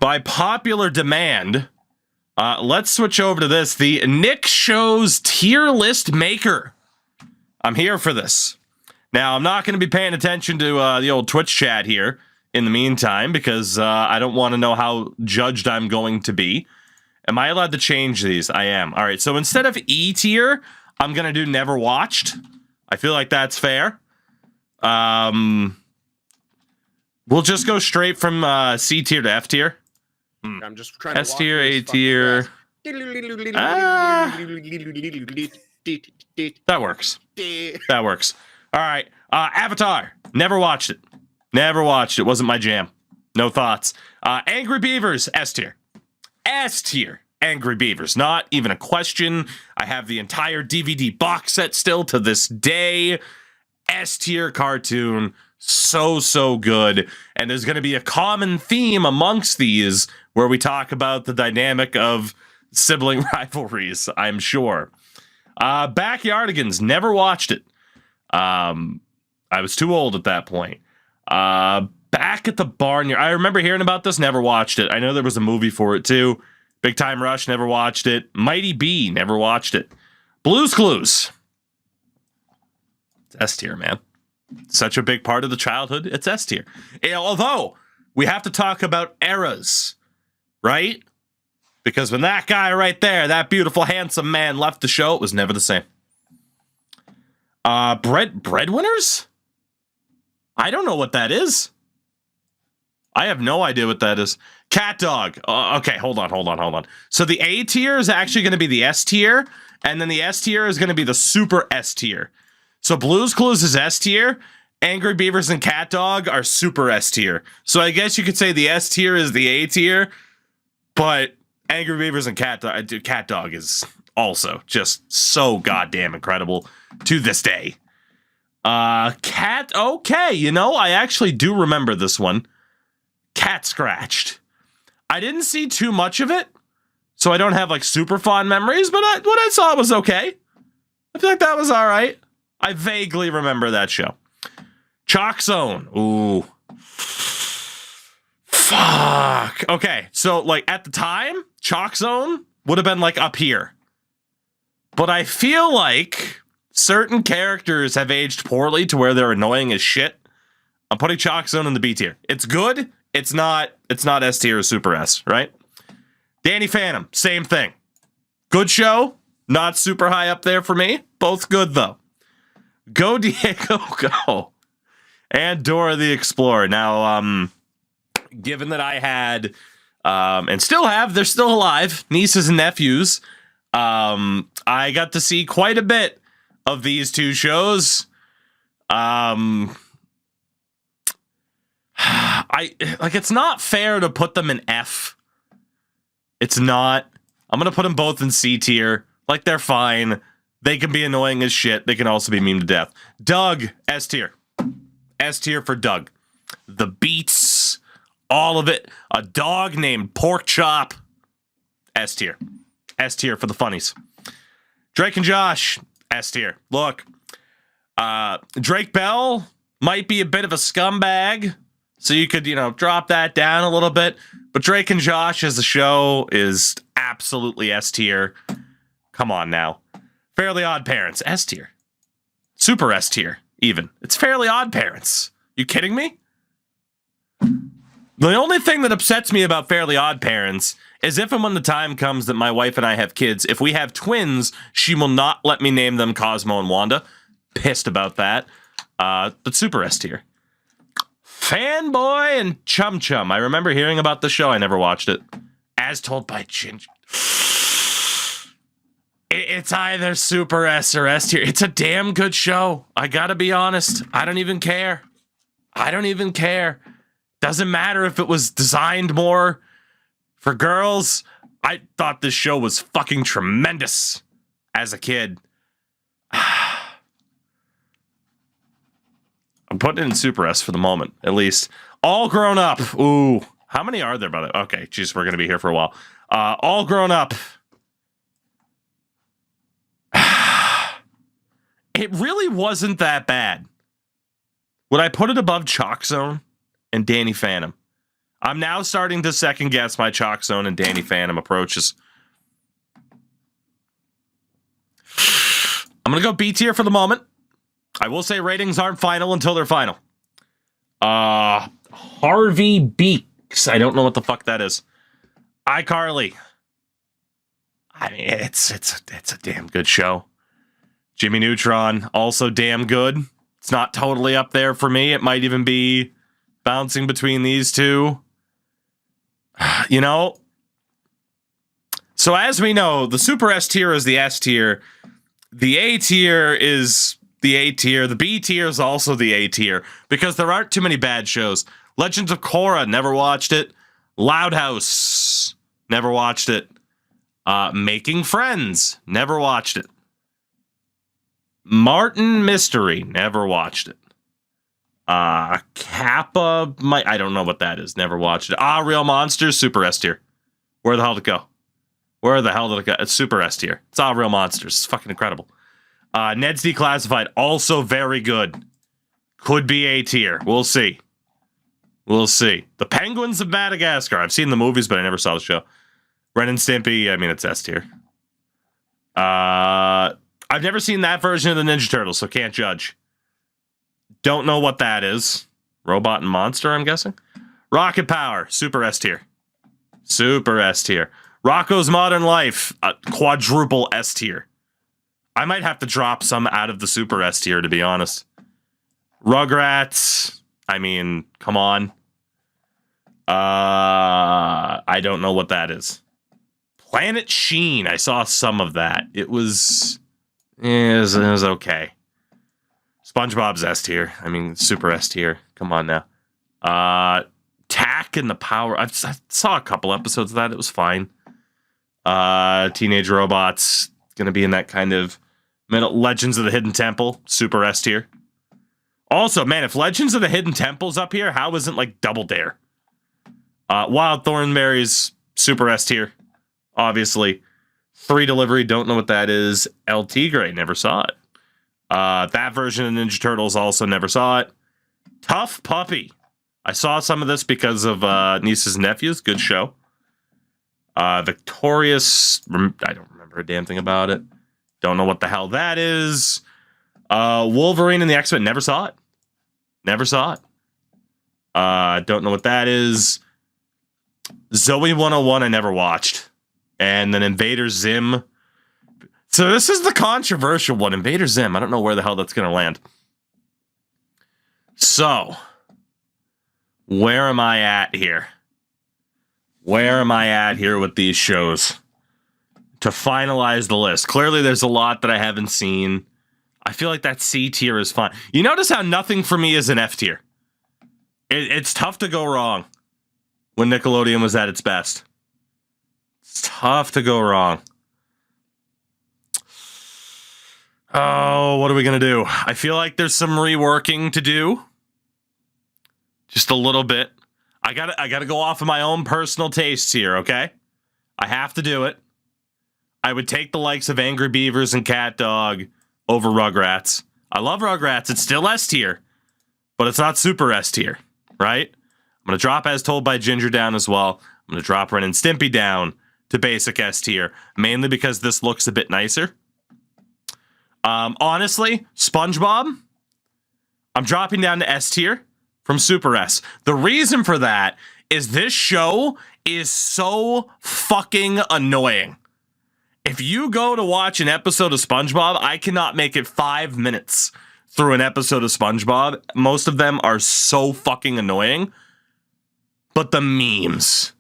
by popular demand, let's switch over to this. The Nick Show's tier list maker. I'm here for this. Now, I'm not going to be paying attention to the old Twitch chat here in the meantime because I don't want to know how judged I'm going to be. Am I allowed to change these? I am. All right, so instead of E tier, I'm going to do never watched. I feel like that's fair. We'll just go straight from C tier to F tier. I'm just trying S tier, A tier. That works. That works. All right. Avatar. Never watched it. Never watched it. Wasn't my jam. No thoughts. Angry Beavers. S tier. S tier. Angry Beavers. Not even a question. I have the entire DVD box set still to this day. S tier cartoon. So good. And there's going to be a common theme amongst these where we talk about the dynamic of sibling rivalries, I'm sure. Backyardigans. Never watched it. I was too old at that point. Back at the Barnyard. I remember hearing about this. Never watched it. I know there was a movie for it too. Big Time Rush. Never watched it. Mighty B. Never watched it. Blue's Clues. It's S tier, man. Such a big part of the childhood. It's S tier. Although we have to talk about eras, right? Because when that guy right there, that beautiful, handsome man left the show, it was never the same. Breadwinners? I don't know what that is. I have no idea what that is. Cat Dog. Okay, hold on. So the A tier is actually going to be the S tier, and then the S tier is going to be the super S tier. So Blue's Clues is S tier. Angry Beavers and Cat Dog are super S tier. So I guess you could say the S tier is the A tier, but Angry Beavers and Cat Dog is also just so goddamn incredible to this day. Okay, you know, I actually do remember this one. Cat Scratched. I didn't see too much of it, so I don't have like super fond memories, but what I saw was okay. I feel like that was all right. I vaguely remember that show. Chalk Zone. Ooh. Fuck. Okay, so like at the time, Chalk Zone would have been like up here. But I feel like certain characters have aged poorly to where they're annoying as shit. I'm putting Chalk Zone in the B tier. It's good. It's not S tier or super S, right? Danny Phantom, same thing. Good show. Not super high up there for me. Both good though. Go Diego Go. And Dora the Explorer. Now, given that I had and still have, they're still alive, nieces and nephews, I got to see quite a bit of these two shows. It's not fair to put them in F. It's not. I'm gonna put them both in C tier. Like, they're fine. They can be annoying as shit. They can also be meme to death. Doug, S tier. S tier for Doug. The beats, all of it. A dog named Pork Chop. S tier. S tier for the funnies. Drake and Josh, S tier. Look, Drake Bell might be a bit of a scumbag, so you could, drop that down a little bit. But Drake and Josh as a show is absolutely S tier. Come on now. Fairly Odd Parents, S tier. Super S tier, even. It's Fairly Odd Parents. You kidding me? The only thing that upsets me about Fairly Odd Parents is if and when the time comes that my wife and I have kids, if we have twins, she will not let me name them Cosmo and Wanda. Pissed about that. But super S tier. Fanboy and Chum Chum. I remember hearing about the show. I never watched it. As Told by Ginger. It's either super S or S tier. It's a damn good show. I gotta be honest. I don't even care. Doesn't matter if it was designed more for girls. I thought this show was fucking tremendous as a kid. I'm putting it in super S for the moment, at least. All Grown Up. Ooh. How many are there, by the way? Okay, geez, we're going to be here for a while. All Grown Up. It really wasn't that bad. Would I put it above Chalk Zone and Danny Phantom? I'm now starting to second guess my Chalk Zone and Danny Phantom approaches. I'm going to go B tier for the moment. I will say ratings aren't final until they're final. Harvey Beaks. I don't know what the fuck that is. iCarly. I mean, it's a damn good show. Jimmy Neutron, also damn good. It's not totally up there for me. It might even be bouncing between these two. You know, so as we know, the Super S tier is the S tier. The A tier is the A tier. The B tier is also the A tier because there aren't too many bad shows. Legends of Korra, never watched it. Loud House, never watched it. Making Friends, never watched it. Martin Mystery, never watched it. Kappa, I don't know what that is, never watched it. Real Monsters, Super S tier. Where the hell did it go? Where the hell did it go? It's Super S tier. It's Real Monsters. It's fucking incredible. Ned's Declassified, also very good. Could be A tier. We'll see. We'll see. The Penguins of Madagascar. I've seen the movies, but I never saw the show. Ren and Stimpy, I mean, it's S tier. I've never seen that version of the Ninja Turtles, so can't judge. Don't know what that is. Robot and Monster, I'm guessing. Rocket Power, Super S tier. Super S tier. Rocko's Modern Life, quadruple S tier. I might have to drop some out of the Super S tier, to be honest. Rugrats, I mean, come on. I don't know what that is. Planet Sheen, I saw some of that. It was okay. SpongeBob's S tier. I mean, Super S tier. Come on now. Tack and the Power. I saw a couple episodes of that. It was fine. Teenage Robots. Going to be in that kind of middle. Legends of the Hidden Temple. Super S tier. Also, man, if Legends of the Hidden Temple's up here, how isn't like Double Dare? Wild Thornberries. Super S tier. Obviously. Free Delivery. Don't know what that is. El Tigre. Never saw it. That version of Ninja Turtles also never saw it. Tough Puppy. I saw some of this because of Nieces and Nephews. Good show. Victorious. I don't remember a damn thing about it. Don't know what the hell that is. Wolverine and the X-Men. Never saw it. Never saw it. Don't know what that is. Zoe 101 I never watched. And then Invader Zim. So this is the controversial one. Invader Zim. I don't know where the hell that's going to land. So, where am I at here? Where am I at here with these shows? To finalize the list. Clearly, there's a lot that I haven't seen. I feel like that C tier is fine. You notice how nothing for me is an F tier. It's tough to go wrong when Nickelodeon was at its best. It's tough to go wrong. Oh, what are we going to do? I feel like there's some reworking to do. Just a little bit. I gotta go off of my own personal tastes here, okay? I have to do it. I would take the likes of Angry Beavers and Cat Dog over Rugrats. I love Rugrats. It's still S tier, but it's not Super S tier, right? I'm going to drop As Told by Ginger down as well. I'm going to drop Ren and Stimpy down to basic S tier, mainly because this looks a bit nicer. Honestly, SpongeBob, I'm dropping down to S tier from Super S. The reason for that is this show is so fucking annoying. If you go to watch an episode of SpongeBob, I cannot make it 5 minutes through an episode of SpongeBob. Most of them are so fucking annoying. But the memes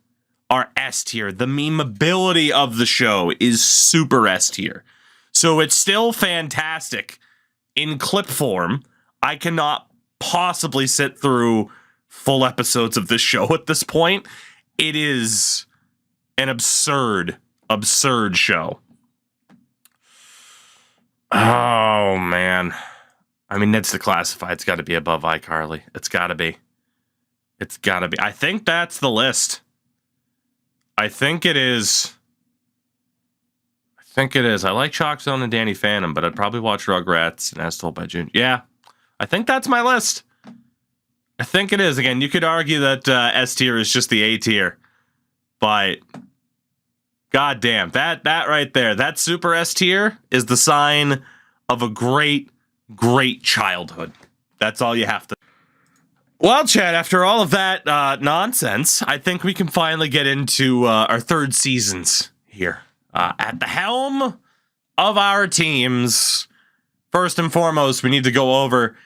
are S tier. The memeability of the show is super S tier. So it's still fantastic in clip form. I cannot possibly sit through full episodes of this show at this point. It is an absurd show. Oh, man. I mean, Ned's Declassified. It's got to be above iCarly. It's got to be. It's got to be. I think that's the list. I think it is. I like Chalk Zone and Danny Phantom, but I'd probably watch Rugrats and As Told by June. Yeah, I think that's my list. I think it is. Again, you could argue that S tier is just the A tier, but god damn, that right there, that super S tier is the sign of a great childhood. That's all you have to. Well, Chad, after all of that nonsense, I think we can finally get into our third seasons here. At the helm of our teams, first and foremost, we need to go over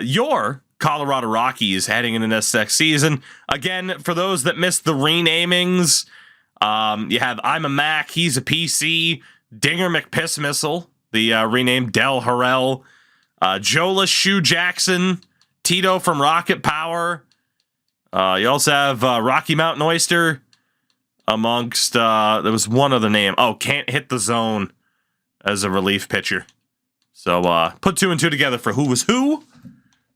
your Colorado Rockies heading into this next season. Again, for those that missed the renamings, you have I'm a Mac, he's a PC, Dinger McPiss Missile, the renamed Del Harrell, Jolas Shoe Jackson, Tito from Rocket Power. You also have Rocky Mountain Oyster amongst, there was one other name. Oh, Can't Hit the Zone as a relief pitcher. So put 2 and 2 together for who was who.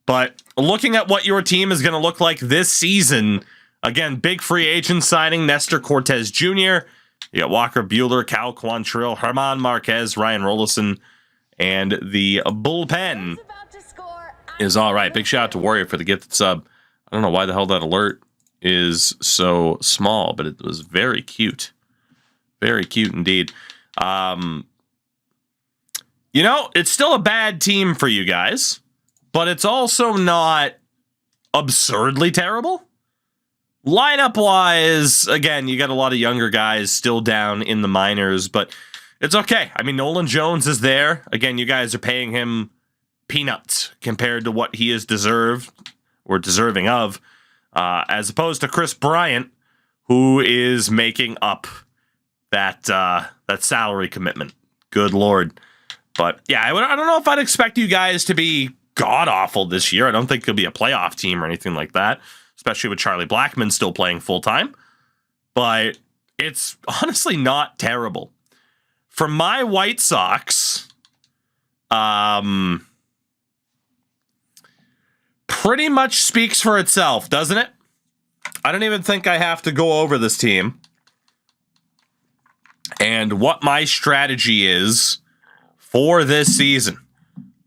But looking at what your team is going to look like this season, again, big free agent signing, Nestor Cortez Jr., you got Walker Buehler, Cal Quantrill, Herman Marquez, Ryan Rollison, and the bullpen is all right. Big shout out to Warrior for the gifted sub. I don't know why the hell that alert is so small, but it was very cute. Very cute indeed. You know, it's still a bad team for you guys, but it's also not absurdly terrible. Lineup-wise, again, you got a lot of younger guys still down in the minors, but it's okay. I mean, Nolan Jones is there. Again, you guys are paying him peanuts compared to what he is deserving of, as opposed to Chris Bryant, who is making up that salary commitment. Good Lord. But yeah, I don't know if I'd expect you guys to be god-awful this year. I don't think it'll be a playoff team or anything like that, especially with Charlie Blackmon still playing full-time. But it's honestly not terrible. For my White Sox, pretty much speaks for itself, doesn't it? I don't even think I have to go over this team and what my strategy is for this season.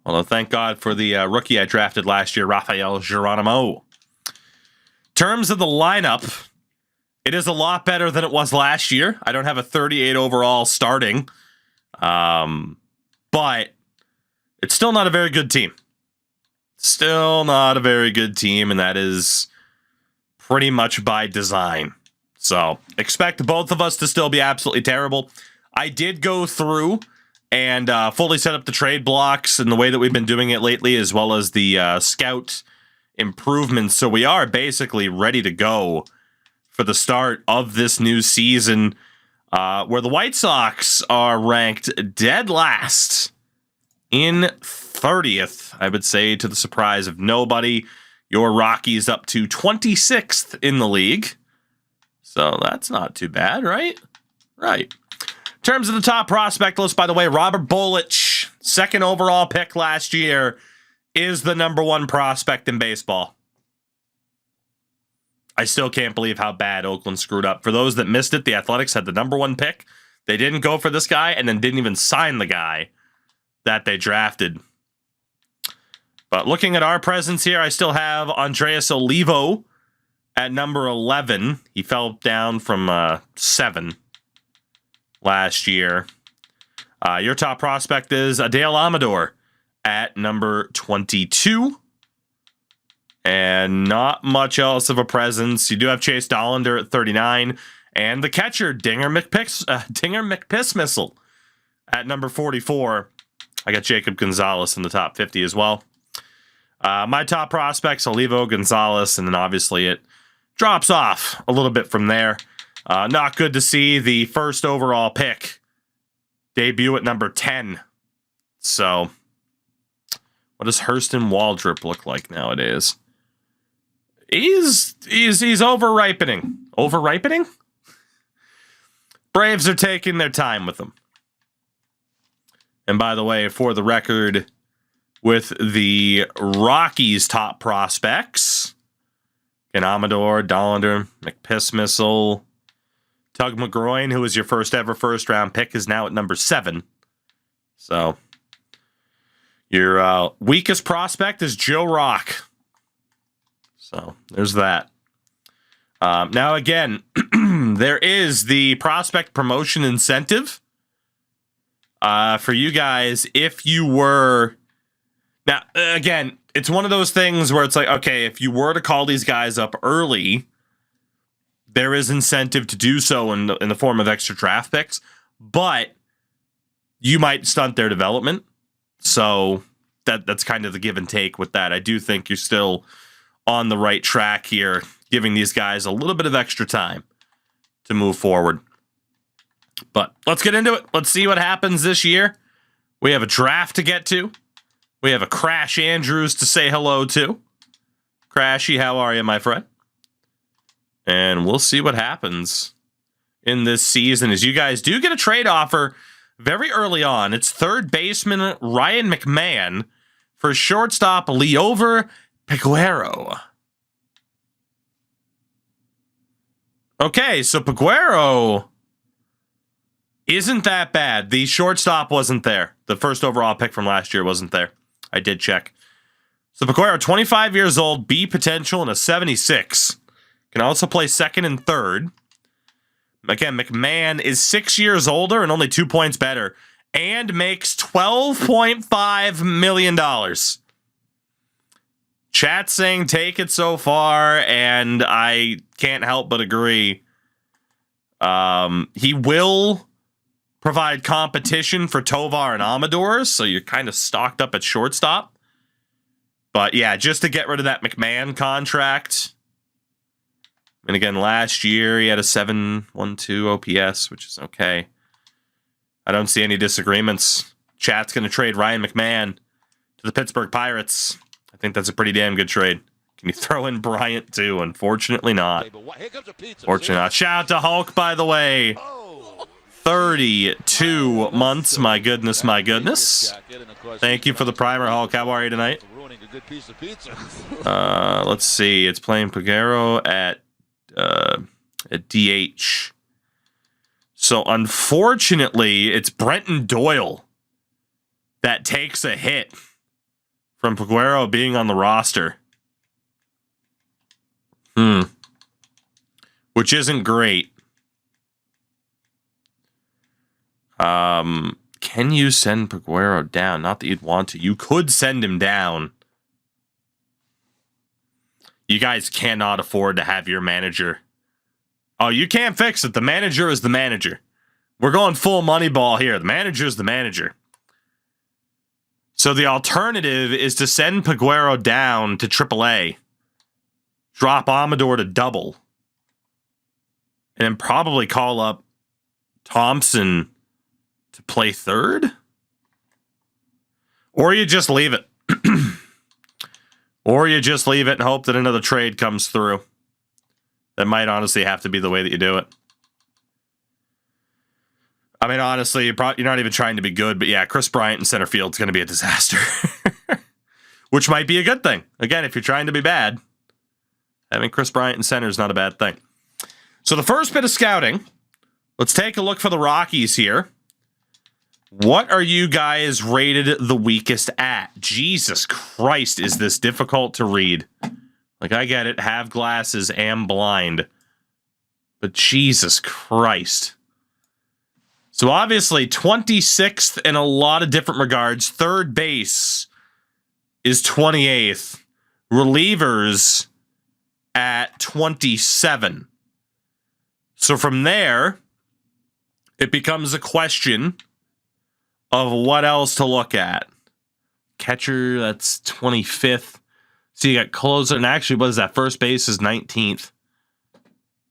Although, thank God for the rookie I drafted last year, Rafael Geronimo. In terms of the lineup, it is a lot better than it was last year. I don't have a 38 overall starting, but it's still not a very good team. Still not a very good team, and that is pretty much by design. So expect both of us to still be absolutely terrible. I did go through and fully set up the trade blocks in the way that we've been doing it lately, as well as the scout improvements. So we are basically ready to go for the start of this new season, where the White Sox are ranked dead last in 30th, I would say, to the surprise of nobody. Your Rockies up to 26th in the league. So that's not too bad, right? Right. In terms of the top prospect list, by the way, Robert Bolich, second overall pick last year, is the #1 prospect in baseball. I still can't believe how bad Oakland screwed up. For those that missed it, the Athletics had the #1 pick. They didn't go for this guy and then didn't even sign the guy that they drafted. But looking at our presence here, I still have Andreas Olivo at number 11. He fell down from 7 last year. Your top prospect is Adael Amador at number 22. And not much else of a presence. You do have Chase Dollander at 39. And the catcher, Dinger McPiss Missile at number 44. I got Jacob Gonzalez in the top 50 as well. My top prospects, Olivo, Gonzalez, and then obviously it drops off a little bit from there. Not good to see the first overall pick debut at number 10. So, what does Hurston Waldrop look like nowadays? He's over-ripening. Over-ripening? Braves are taking their time with him. And by the way, for the record, with the Rockies' top prospects, Amador, Dollander, McPiss Missile, Tug McGroin, who was your first ever first-round pick, is now at number 7. So, your weakest prospect is Joe Rock. So there's that. Now, again, there is the prospect promotion incentive for you guys if you were... Now, again, it's one of those things where it's like, okay, if you were to call these guys up early, there is incentive to do so in the form of extra draft picks, but you might stunt their development. So that's kind of the give and take with that. I do think you're still on the right track here, giving these guys a little bit of extra time to move forward. But let's get into it. Let's see what happens this year. We have a draft to get to. We have a Crash Andrews to say hello to. Crashy, how are you, my friend? And we'll see what happens in this season as you guys do get a trade offer very early on. It's third baseman Ryan McMahon for shortstop Liover Peguero. Okay, so Peguero isn't that bad. The shortstop wasn't there. The first overall pick from last year wasn't there. I did check. So Peguero, 25 years old, B potential, and a 76. Can also play second and third. Again, McMahon is 6 years older and only 2 points better, and makes $12.5 million. Chat saying take it so far, and I can't help but agree. He will provide competition for Tovar and Amador, so you're kind of stocked up at shortstop. But yeah, just to get rid of that McMahon contract. And again, last year he had a 7.12 OPS, which is okay. I don't see any disagreements. Chat's going to trade Ryan McMahon to the Pittsburgh Pirates. I think that's a pretty damn good trade. Can you throw in Bryant too? Unfortunately not. Fortunately not. Shout out to Hulk, by the way. 32 months. My goodness, my goodness. Thank you for the primer, Hulk. How are you tonight? Let's see. It's playing Peguero at DH. So unfortunately, it's Brenton Doyle that takes a hit from Peguero being on the roster. Which isn't great. Can you send Peguero down? Not that you'd want to. You could send him down. You guys cannot afford to have your manager. Oh, you can't fix it. The manager is the manager. We're going full money ball here. The manager is the manager. So the alternative is to send Peguero down to AAA. Drop Amador to double. And then probably call up Thompson to play third? Or you just leave it. Or you just leave it and hope that another trade comes through. That might honestly have to be the way that you do it. I mean, honestly, you're not even trying to be good, but yeah, Chris Bryant in center field is going to be a disaster. Which might be a good thing. Again, if you're trying to be bad, having Chris Bryant in center is not a bad thing. So the first bit of scouting, let's take a look for the Rockies here. What are you guys rated the weakest at? Jesus Christ, is this difficult to read? Like, I get it, have glasses, am blind. But Jesus Christ. So obviously, 26th in a lot of different regards. Third base is 28th. Relievers at 27. So from there, it becomes a question of what else to look at. Catcher, that's 25th. So you got closer, and actually, what is that? First base is 19th.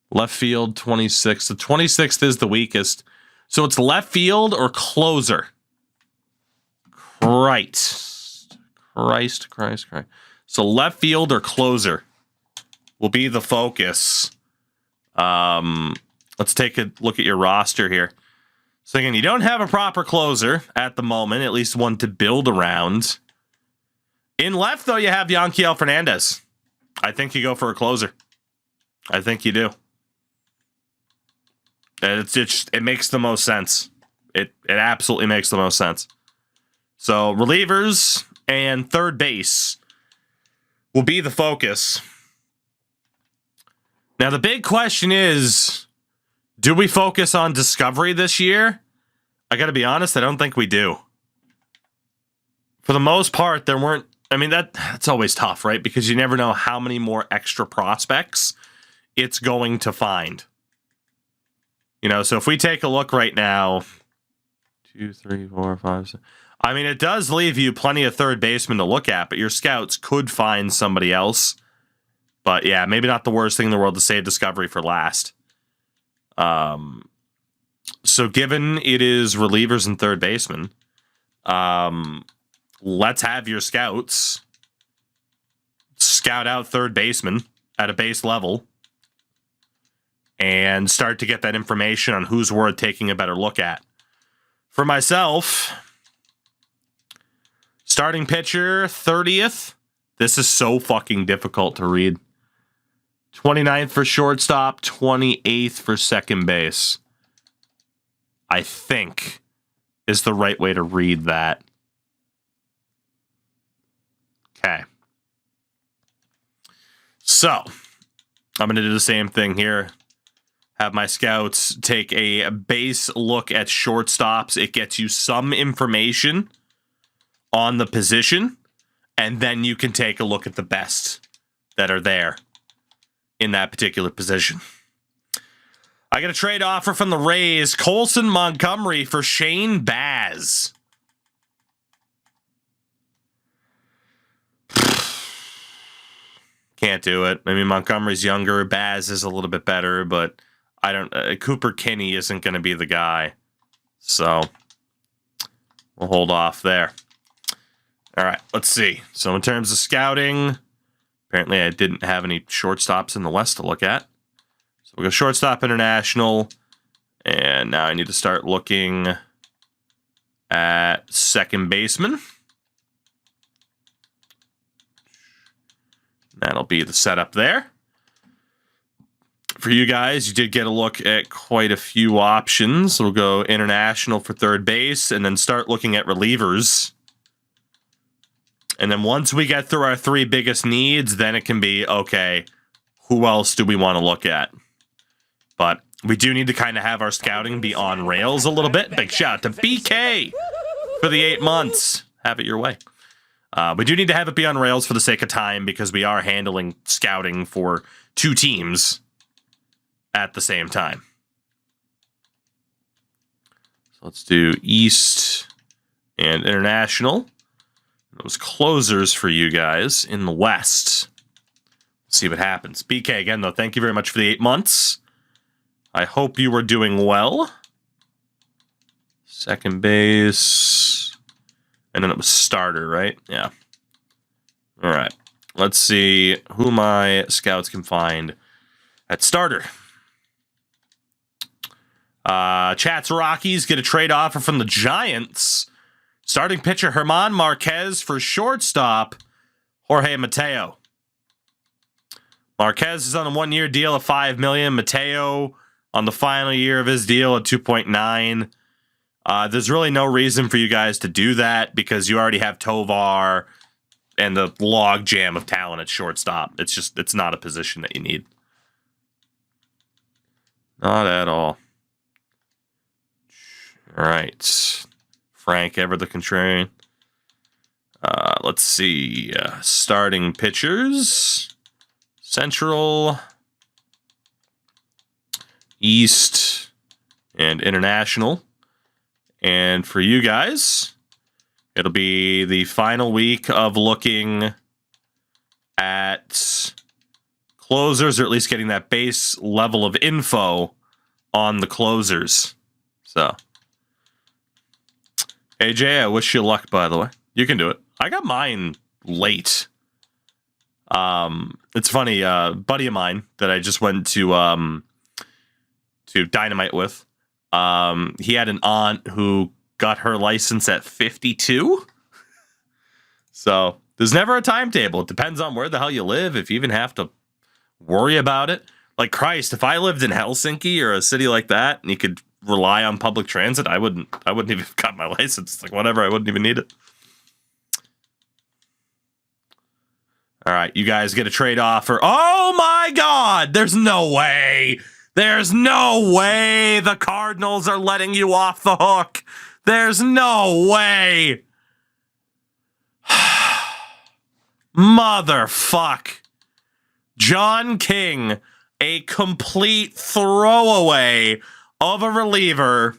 Left field, 26th. The 26th is the weakest. So it's left field or closer. Christ. So left field or closer will be the focus. Let's take a look at your roster here. So again, you don't have a proper closer at the moment, at least one to build around. In left, though, you have Yanquiel Fernandez. I think you go for a closer. I think you do. It makes the most sense. It absolutely makes the most sense. So relievers and third base will be the focus. Now, the big question is, do we focus on discovery this year? I got to be honest, I don't think we do. For the most part, there weren't... I mean, that's always tough, right? Because you never know how many more extra prospects it's going to find. You know, so if we take a look right now... 2, 3, 4, 5, 6... I mean, it does leave you plenty of third basemen to look at, but your scouts could find somebody else. But yeah, maybe not the worst thing in the world to save discovery for last. So given it is relievers and third baseman, let's have your scouts scout out third baseman at a base level and start to get that information on who's worth taking a better look at. For myself, starting pitcher, 30th. This is so fucking difficult to read. 29th for shortstop, 28th for second base. I think is the right way to read that. Okay. So, I'm going to do the same thing here. Have my scouts take a base look at shortstops. It gets you some information on the position, and then you can take a look at the best that are there in that particular position. I got a trade offer from the Rays, Colson Montgomery for Shane Baz. Can't do it. I mean, Montgomery's younger, Baz is a little bit better, but I don't. Cooper Kinney isn't going to be the guy, so we'll hold off there. All right, let's see. So in terms of scouting, apparently I didn't have any shortstops in the West to look at. So we'll go shortstop international, and now I need to start looking at second baseman. That'll be the setup there. For you guys, you did get a look at quite a few options. We'll go international for third base, and then start looking at relievers. And then once we get through our three biggest needs, then it can be, okay, who else do we want to look at? But we do need to kind of have our scouting be on rails a little bit. Big shout out to BK for the 8 months. Have it your way. We do need to have it be on rails for the sake of time, because we are handling scouting for 2 teams at the same time. So let's do East and International. Those closers for you guys in the West. See what happens. BK, again, though, thank you very much for the 8 months. I hope you are doing well. Second base. And then it was starter, right? Yeah. All right. Let's see who my scouts can find at starter. Chat's Rockies get a trade offer from the Giants. Starting pitcher German Marquez for shortstop Jorge Mateo. Marquez is on a 1-year deal of $5 million. Mateo on the final year of his deal at 2.9. There's really no reason for you guys to do that, because you already have Tovar and the log jam of talent at shortstop. It's not a position that you need. Not at all. All right. Frank ever the contrarian. Let's see. Starting pitchers. Central. East. And International. And for you guys, it'll be the final week of looking at closers, or at least getting that base level of info on the closers. So, AJ, I wish you luck, by the way. You can do it. I got mine late. It's funny, a buddy of mine that I just went to Dynamite with, he had an aunt who got her license at 52. So there's never a timetable. It depends on where the hell you live, if you even have to worry about it. Like, Christ, if I lived in Helsinki or a city like that and you could rely on public transit, I wouldn't even have got my license. Like, whatever, I wouldn't even need it. All right, you guys get a trade offer. Oh my God, there's no way. There's no way the Cardinals are letting you off the hook. There's no way. Motherfuck. John King, a complete throwaway of a reliever,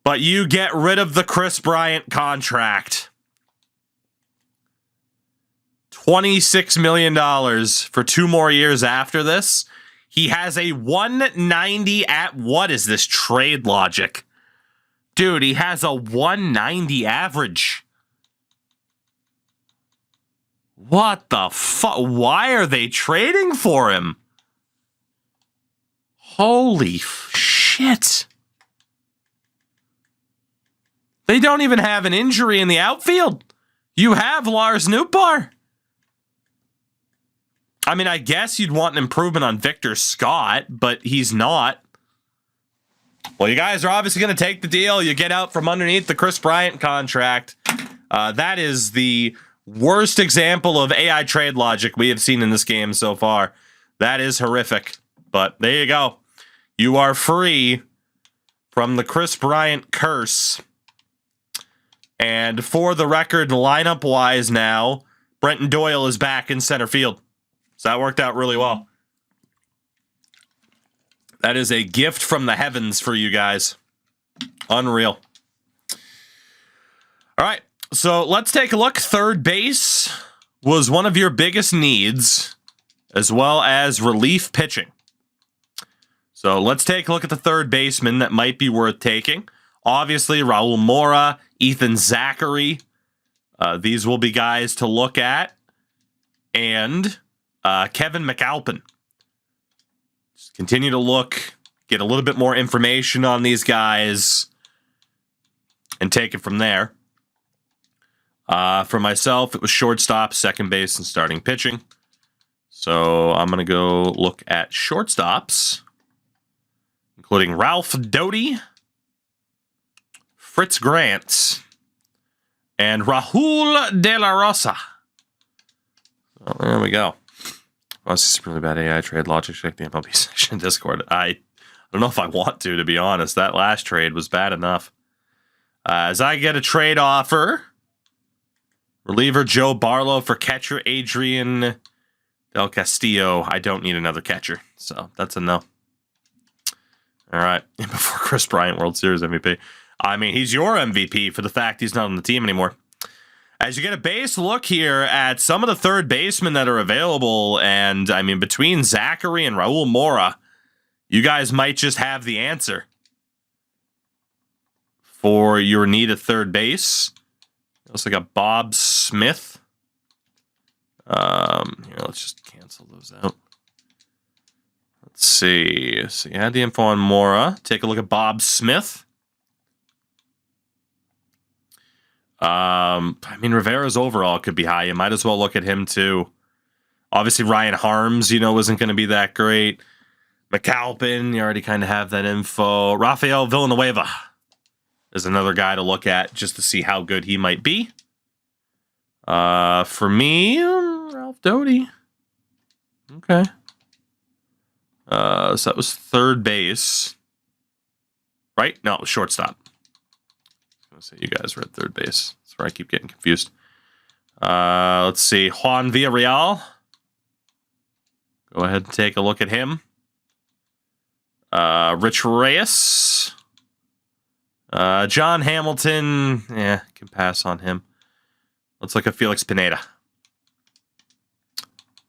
but you get rid of the Chris Bryant contract. $26 million for 2 more years after this. He has a 190 at what is this trade logic? Dude, he has a 190 average. What the fuck? Why are they trading for him? Holy shit. They don't even have an injury in the outfield. You have Lars Nootbaar. I mean, I guess you'd want an improvement on Victor Scott, but he's not. Well, you guys are obviously going to take the deal. You get out from underneath the Chris Bryant contract. That is the worst example of AI trade logic we have seen in this game so far. That is horrific. But there you go. You are free from the Chris Bryant curse. And for the record, lineup-wise now, Brenton Doyle is back in center field. So that worked out really well. That is a gift from the heavens for you guys. Unreal. All right, so let's take a look. Third base was one of your biggest needs, as well as relief pitching. So let's take a look at the third baseman that might be worth taking. Obviously, Raul Mora, Ethan Zachary. These will be guys to look at. And Kevin McAlpin. Just continue to look, get a little bit more information on these guys, and take it from there. For myself, it was shortstop, second base, and starting pitching. So I'm going to go look at shortstops, including Ralph Doty, Fritz Grant, and Rahul De La Rosa. So there we go. Oh, this is really bad AI trade logic. Check the MLB section Discord. I don't know if I want to be honest. That last trade was bad enough. As I get a trade offer, reliever Joe Barlow for catcher Adrian Del Castillo. I don't need another catcher, so that's a no. All right, before Chris Bryant, World Series MVP. I mean, he's your MVP for the fact he's not on the team anymore. As you get a base look here at some of the third basemen that are available, and I mean, between Zachary and Raul Mora, you guys might just have the answer for your need at third base. Also got Bob Smith. Here, let's just cancel those out. Let's see. So you had the info on Mora. Take a look at Bob Smith. I mean, Rivera's overall could be high. You might as well look at him too. Obviously, Ryan Harms, isn't going to be that great. McAlpin, you already kind of have that info. Rafael Villanueva is another guy to look at just to see how good he might be. For me, Ralph Doty. Okay. So that was third base. Right? No, it was shortstop. Say you guys were at third base. That's where I keep getting confused. Let's see. Juan Villarreal. Go ahead and take a look at him. Rich Reyes. John Hamilton. Yeah, can pass on him. Let's look at Felix Pineda.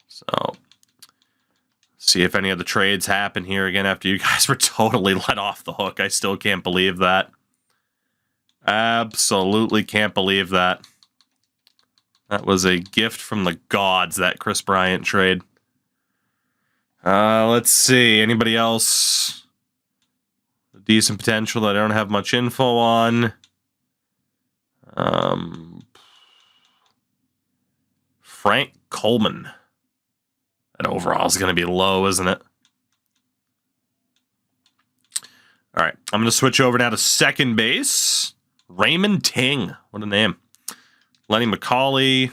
So, see if any of the trades happen here again after you guys were totally let off the hook. I still can't believe that. Absolutely can't believe that. That was a gift from the gods, that Chris Bryant trade. Let's see. Anybody else? Decent potential that I don't have much info on. Frank Coleman. That overall is going to be low, isn't it? All right. I'm going to switch over now to second base. Raymond Ting. What a name. Lenny McCauley.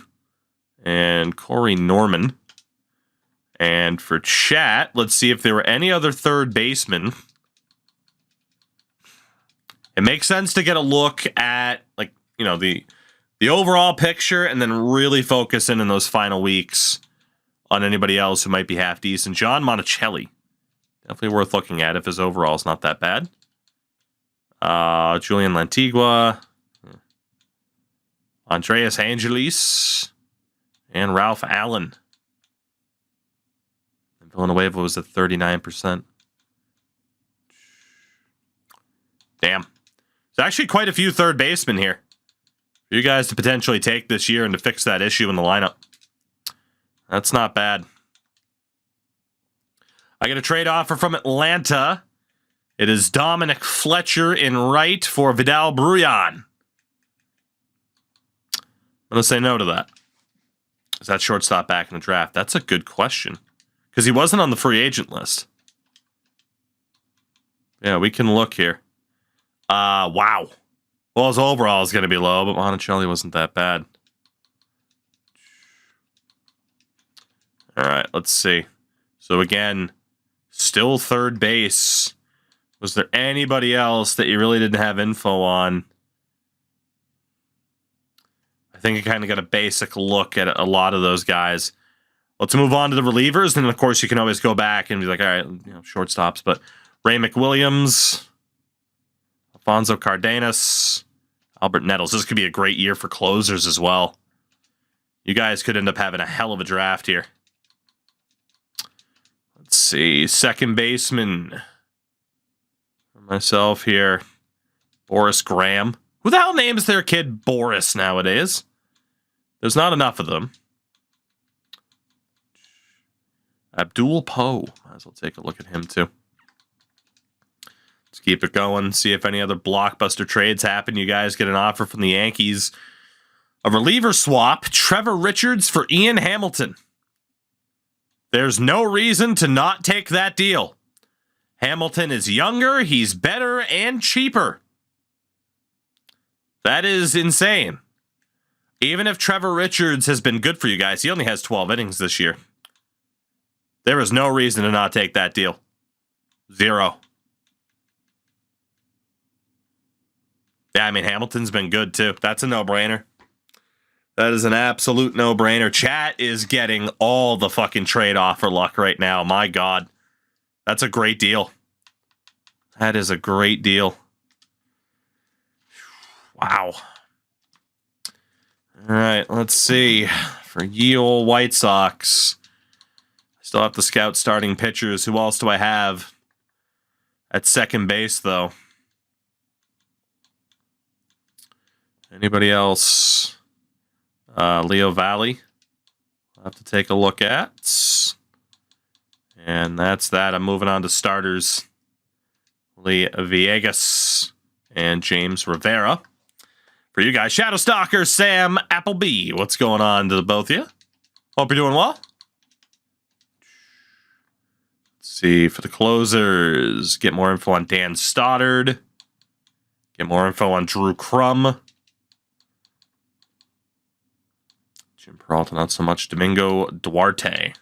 and Corey Norman. And for chat, let's see if there were any other third basemen. It makes sense to get a look at, like, you know, the overall picture and then really focus in those final weeks on anybody else who might be half decent. John Monticelli. Definitely worth looking at if his overall is not that bad. Julian Lantigua. Andreas Angelis. And Ralph Allen. And Villanueva was at 39%. Damn. There's actually quite a few third basemen here for you guys to potentially take this year and to fix that issue in the lineup. That's not bad. I get a trade offer from Atlanta. It is Dominic Fletcher in right for Vidal Brujan. I'm going to say no to that. Is that shortstop back in the draft? That's a good question. Because he wasn't on the free agent list. Yeah, we can look here. Wow. Well, his overall is going to be low, but Monticelli wasn't that bad. All right, let's see. So again, still third base. Was there anybody else that you really didn't have info on? I think you kind of got a basic look at a lot of those guys. Let's move on to the relievers. And then, of course, you can always go back and be like, all right, you know, shortstops. But Ray McWilliams, Alfonso Cardenas, Albert Nettles. This could be a great year for closers as well. You guys could end up having a hell of a draft here. Let's see. Second baseman. For myself here. Boris Graham. Who the hell names their kid Boris nowadays? There's not enough of them. Abdul Poe. Might as well take a look at him too. Let's keep it going. See if any other blockbuster trades happen. You guys get an offer from the Yankees. A reliever swap. Trevor Richards for Ian Hamilton. There's no reason to not take that deal. Hamilton is younger, he's better, and cheaper. That is insane. Even if Trevor Richards has been good for you guys, he only has 12 innings this year. There is no reason to not take that deal. Zero. Yeah, I mean, Hamilton's been good too. That's a no-brainer. That is an absolute no-brainer. Chat is getting all the fucking trade offer luck right now. My God. That's a great deal. That is a great deal. Wow. All right, let's see. For ye old White Sox. Still have to scout starting pitchers. Who else do I have at second base, though? Anybody else? Leo Valley. I'll have to take a look at. And that's that. I'm moving on to starters. Lee Villegas and James Rivera. For you guys, Shadowstalker, Sam Appleby. What's going on to the both of you? Hope you're doing well. Let's see, for the closers, get more info on Dan Stoddard. Get more info on Drew Crum. Jim Peralta, not so much. Domingo Duarte.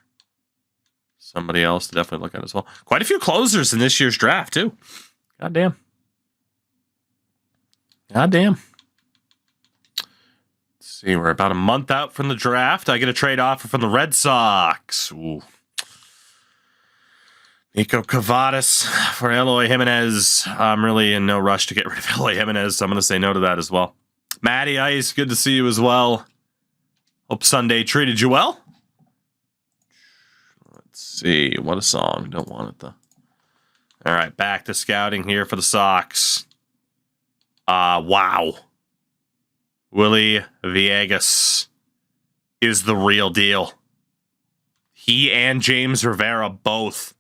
Somebody else to definitely look at as well. Quite a few closers in this year's draft, too. Goddamn. Goddamn. Let's see, we're about a month out from the draft. I get a trade offer from the Red Sox. Ooh. Nico Cavadas for Eloy Jimenez. I'm really in no rush to get rid of Eloy Jimenez, so I'm going to say no to that as well. Matty Ice, good to see you as well. Hope Sunday treated you well. Let's see. What a song. Don't want it, though. All right, back to scouting here for the Sox. Wow. Willie Villegas is the real deal. He and James Rivera both.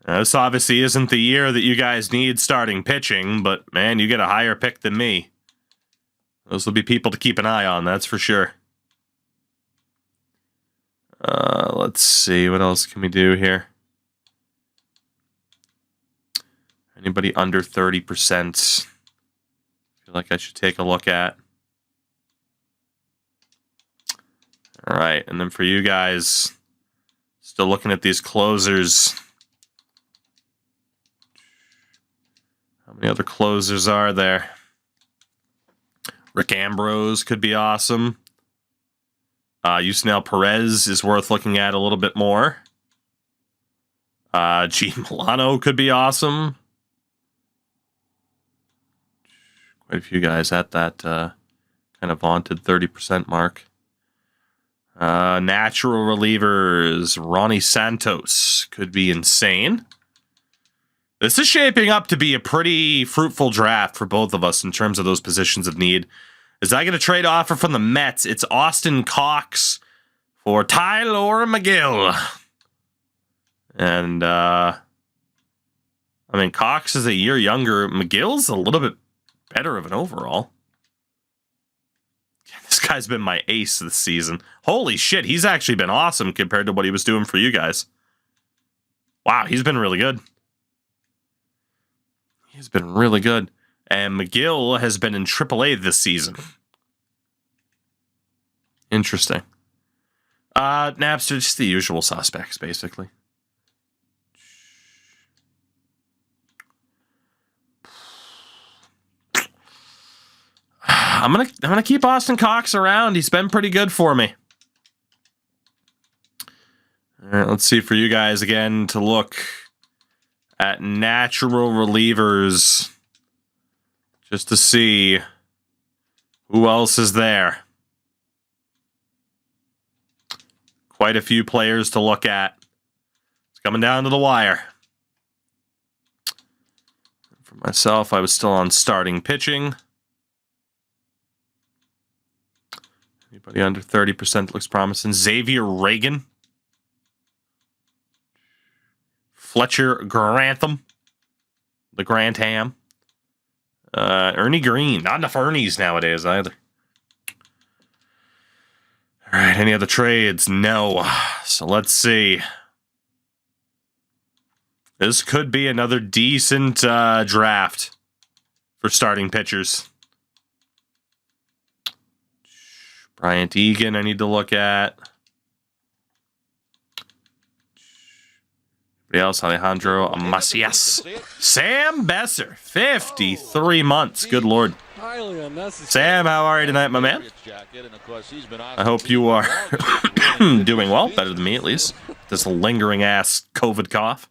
This obviously isn't the year that you guys need starting pitching, but, man, you get a higher pick than me. Those will be people to keep an eye on, that's for sure. Let's see, what else can we do here? Anybody under 30%? I feel like I should take a look at. All right, and then for you guys, still looking at these closers. How many other closers are there? Rick Ambrose could be awesome. Yusniel Perez is worth looking at a little bit more. G. Milano could be awesome. Quite a few guys at that kind of vaunted 30% mark. Natural relievers, Ronnie Santos could be insane. This is shaping up to be a pretty fruitful draft for both of us in terms of those positions of need. As I get a trade offer from the Mets, it's Austin Cox for Tyler McGill. And, I mean, Cox is a year younger. McGill's a little bit better of an overall. This guy's been my ace this season. Holy shit, he's actually been awesome compared to what he was doing for you guys. Wow, he's been really good. He's been really good. And McGill has been in AAA this season. Interesting. Napster, just the usual suspects, basically. I'm gonna keep Austin Cox around. He's been pretty good for me. All right, let's see for you guys again to look at natural relievers just to see who else is there. Quite a few players to look at. It's coming down to the wire. For myself, I was still on starting pitching. Anybody under 30% looks promising. Xavier Reagan. Fletcher Grantham. The Grantham. Ernie Green. Not enough Ernies nowadays either. All right, any other trades? No. So let's see. This could be another decent draft for starting pitchers. Bryant Egan, I need to look at. Anybody else? Alejandro Macias. Sam Besser, 53 months. Good Lord. Sam, how are you tonight, my man? I hope you are doing well. Better than me, at least. This lingering ass COVID cough.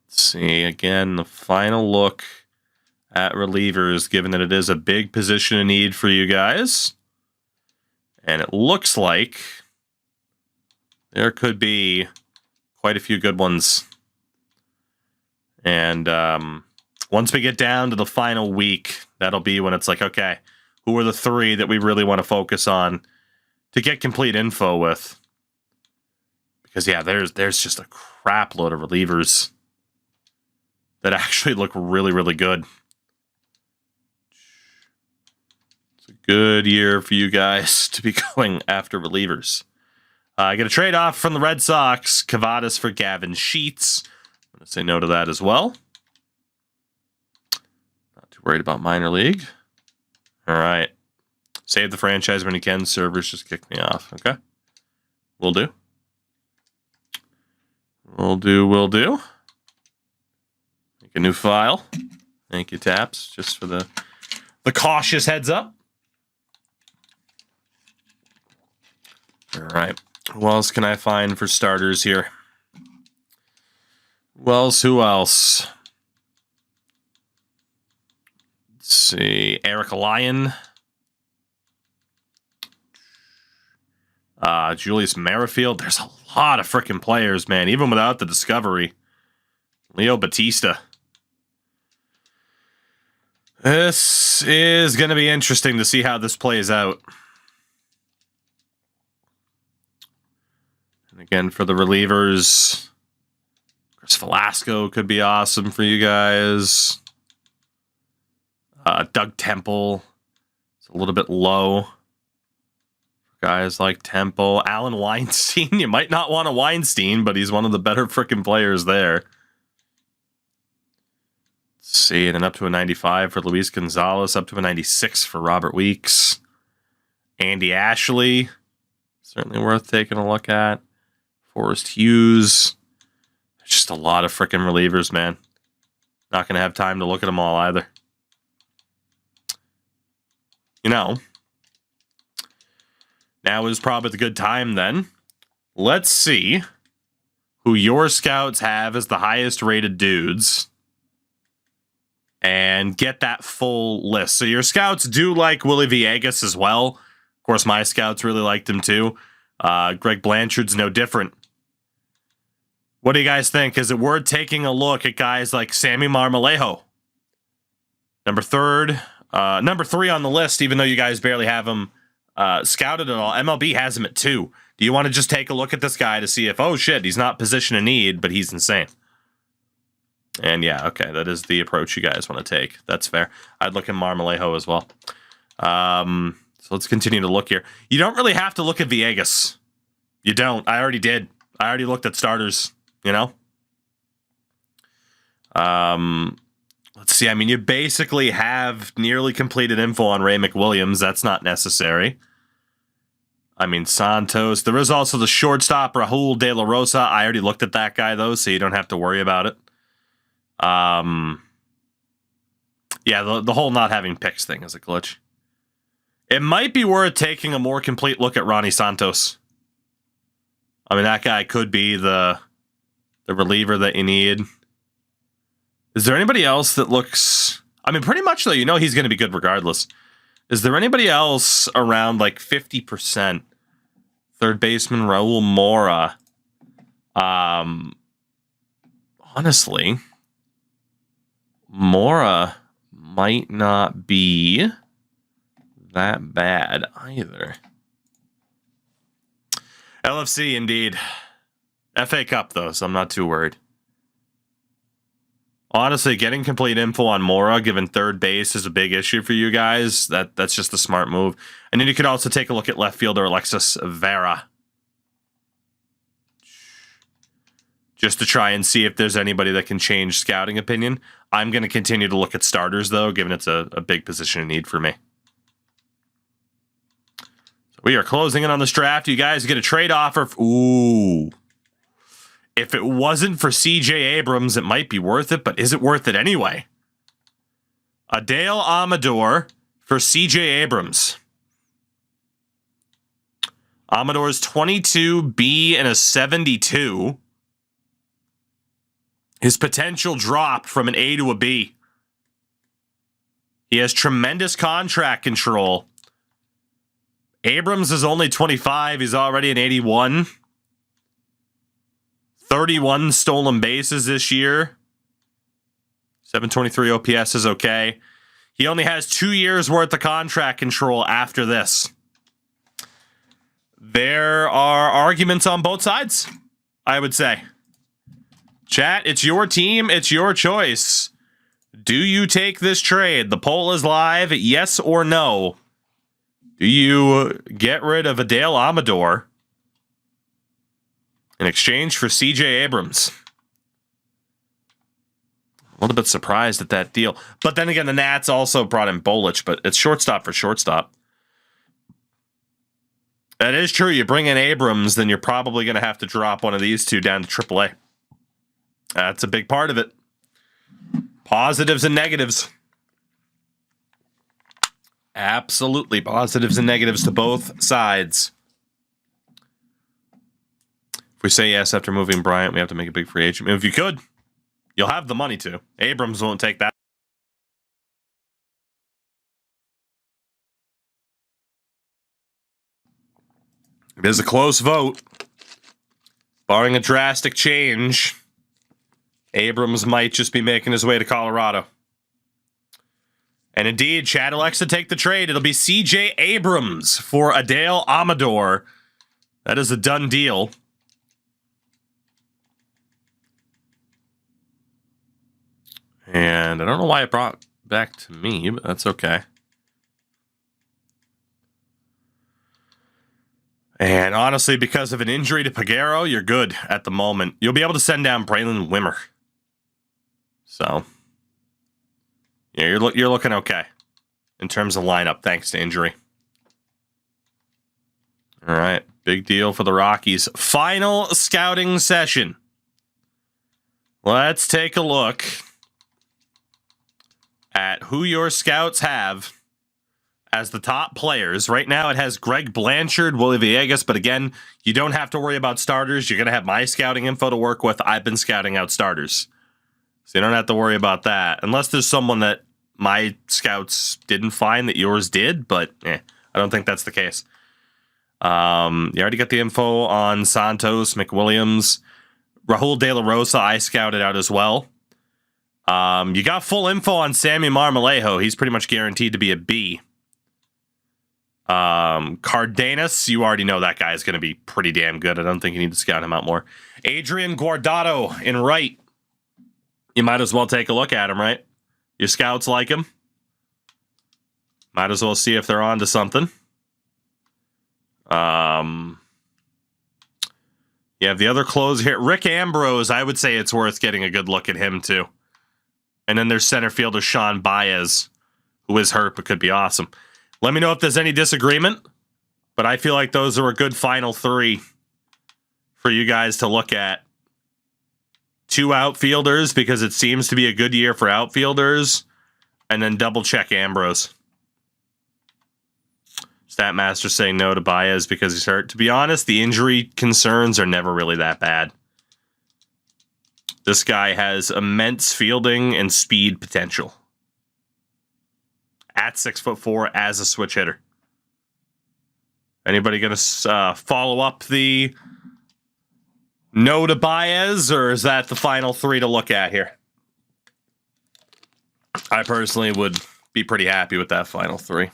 Let's see. Again, the final look at relievers, given that it is a big position of need for you guys. And it looks like there could be quite a few good ones. And once we get down to the final week, that'll be when it's like, okay, who are the three that we really want to focus on to get complete info with? Because, yeah, there's just a crap load of relievers that actually look really, really good. It's a good year for you guys to be going after relievers. I get a trade off from the Red Sox. Cavadas for Gavin Sheets. I'm going to say no to that as well. Not too worried about minor league. All right. Save the franchise when you can. Servers just kicked me off. Okay. Will do. Will do. Make a new file. Thank you, Taps, just for the cautious heads up. All right. Who else can I find for starters here? Who else? Let's see. Eric Lyon. Julius Merrifield. There's a lot of freaking players, man. Even without the discovery. Leo Batista. This is going to be interesting to see how this plays out. And again, for the relievers, Chris Velasco could be awesome for you guys. Doug Temple. It's a little bit low. Guys like Temple. Alan Weinstein. You might not want a Weinstein, but he's one of the better freaking players there. Let's Let's see, and then up to a 95 for Luis Gonzalez, up to a 96 for Robert Weeks. Andy Ashley, certainly worth taking a look at. Forrest Hughes. Just a lot of freaking relievers, man. Not going to have time to look at them all either. You know, now is probably the good time then. Let's see who your scouts have as the highest rated dudes and get that full list. So your scouts do like Willie Villegas as well. Of course, my scouts really liked him too. Greg Blanchard's no different. What do you guys think? Is it worth taking a look at guys like Sammy Marmolejo? Number 3 on the list, even though you guys barely have him scouted at all. MLB has him at 2. Do you want to just take a look at this guy to see if, oh shit, he's not position of need, but he's insane? And yeah, okay, that is the approach you guys want to take. That's fair. I'd look at Marmolejo as well. So let's continue to look here. You don't really have to look at Villegas. You don't. I already did. I already looked at starters, you know? Let's see. I mean, you basically have nearly completed info on Ray McWilliams. That's not necessary. I mean, Santos. There is also the shortstop, Raul De La Rosa. I already looked at that guy, though, so you don't have to worry about it. Yeah, the whole not having picks thing is a glitch. It might be worth taking a more complete look at Ronnie Santos. I mean, that guy could be the reliever that you need. Is there anybody else that looks... I mean, pretty much, though, you know he's going to be good regardless. Is there anybody else around, like, 50%? Third baseman, Raul Mora. Honestly, Mora might not be that bad either. LFC, indeed. FA Cup, though, so I'm not too worried. Honestly, getting complete info on Mora, given third base, is a big issue for you guys. That's just a smart move. And then you could also take a look at left fielder Alexis Vera. Just to try and see if there's anybody that can change scouting opinion. I'm going to continue to look at starters, though, given it's a big position of need for me. So we are closing in on this draft. You guys get a trade offer. Ooh. If it wasn't for C.J. Abrams, it might be worth it, but is it worth it anyway? Adael Amador for C.J. Abrams. Amador's 22B and a 72. His potential dropped from an A to a B. He has tremendous contract control. Abrams is only 25. He's already an 81. 31 stolen bases this year. 723 OPS is okay. He only has 2 years worth of contract control after this. There are arguments on both sides, I would say. Chat, it's your team. It's your choice. Do you take this trade? The poll is live. Yes or no? Do you get rid of Adael Amador in exchange for C.J. Abrams? A little bit surprised at that deal. But then again, the Nats also brought in Bolich, but it's shortstop for shortstop. That is true. You bring in Abrams, then you're probably going to have to drop one of these two down to AAA. That's a big part of it. Positives and negatives. Absolutely. Positives and negatives to both sides. If we say yes after moving Bryant, we have to make a big free agent. If you could, you'll have the money to. Abrams won't take that. It is a close vote. Barring a drastic change, Abrams might just be making his way to Colorado. And indeed, Chad elects to take the trade. It'll be C.J. Abrams for Adael Amador. That is a done deal. And I don't know why it brought back to me, but that's okay. And honestly, because of an injury to Peguero, you're good at the moment. You'll be able to send down Braylon Wimmer. So, Yeah, you're looking okay in terms of lineup, thanks to injury. All right, big deal for the Rockies. Final scouting session. Let's take a look at who your scouts have as the top players. Right now it has Greg Blanchard, Willie Villegas, but again, you don't have to worry about starters. You're going to have my scouting info to work with. I've been scouting out starters. So you don't have to worry about that. Unless there's someone that my scouts didn't find that yours did, but I don't think that's the case. You already got the info on Santos, McWilliams, Rahul De La Rosa, I scouted out as well. You got full info on Sammy Marmolejo. He's pretty much guaranteed to be a B. Cardenas, you already know that guy is going to be pretty damn good. I don't think you need to scout him out more. Adrian Guardado in right. You might as well take a look at him, right? Your scouts like him. Might as well see if they're on to something. You have the other closer here. Rick Ambrose, I would say it's worth getting a good look at him, too. And then there's center fielder Sean Baez, who is hurt but could be awesome. Let me know if there's any disagreement, but I feel like those are a good final three for you guys to look at. 2 outfielders, because it seems to be a good year for outfielders, and then double check Ambrose. Statmaster saying no to Baez because he's hurt. To be honest, the injury concerns are never really that bad. This guy has immense fielding and speed potential. At 6'4" as a switch hitter. Anybody going to follow up the no to Baez, or is that the final 3 to look at here? I personally would be pretty happy with that final 3.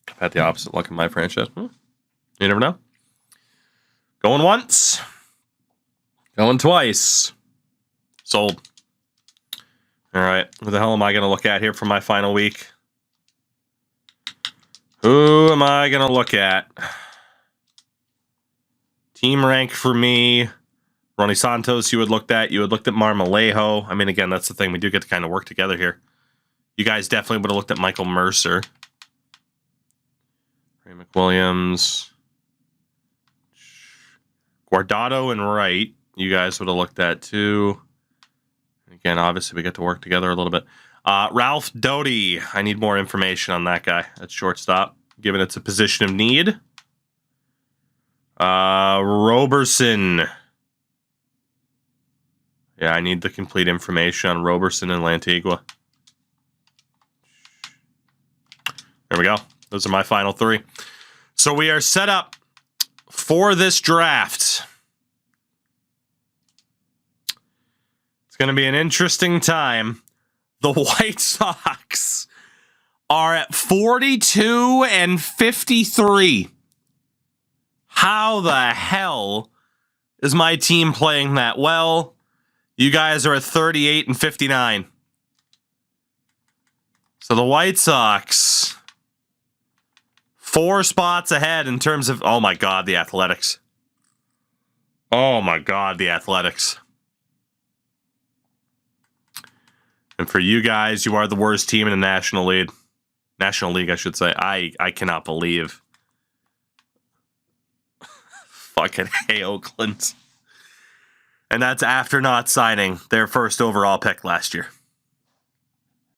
I've had the opposite luck in my franchise. You never know. Going once. Going twice. Sold. All right. Who the hell am I going to look at here for my final week? Who am I going to look at? Team rank for me. Ronnie Santos, you had looked at. You had looked at Marmolejo. I mean, again, that's the thing. We do get to kind of work together here. You guys definitely would have looked at Michael Mercer. Ray McWilliams. Guardado and Wright. You guys would have looked at too. Again, obviously, we get to work together a little bit. Ralph Doty. I need more information on that guy at shortstop, given it's a position of need. Roberson. Yeah, I need the complete information on Roberson and Lantigua. There we go. Those are my final 3. So we are set up for this draft. It's going to be an interesting time. The White Sox are at 42 and 53. How the hell is my team playing that well? You guys are at 38 and 59. So the White Sox, 4 spots ahead in terms of, oh my God, the Athletics. Oh my God, the Athletics. And for you guys, you are the worst team in the National League. National League, I should say. I cannot believe. Fucking hey, Oakland. And that's after not signing their first overall pick last year.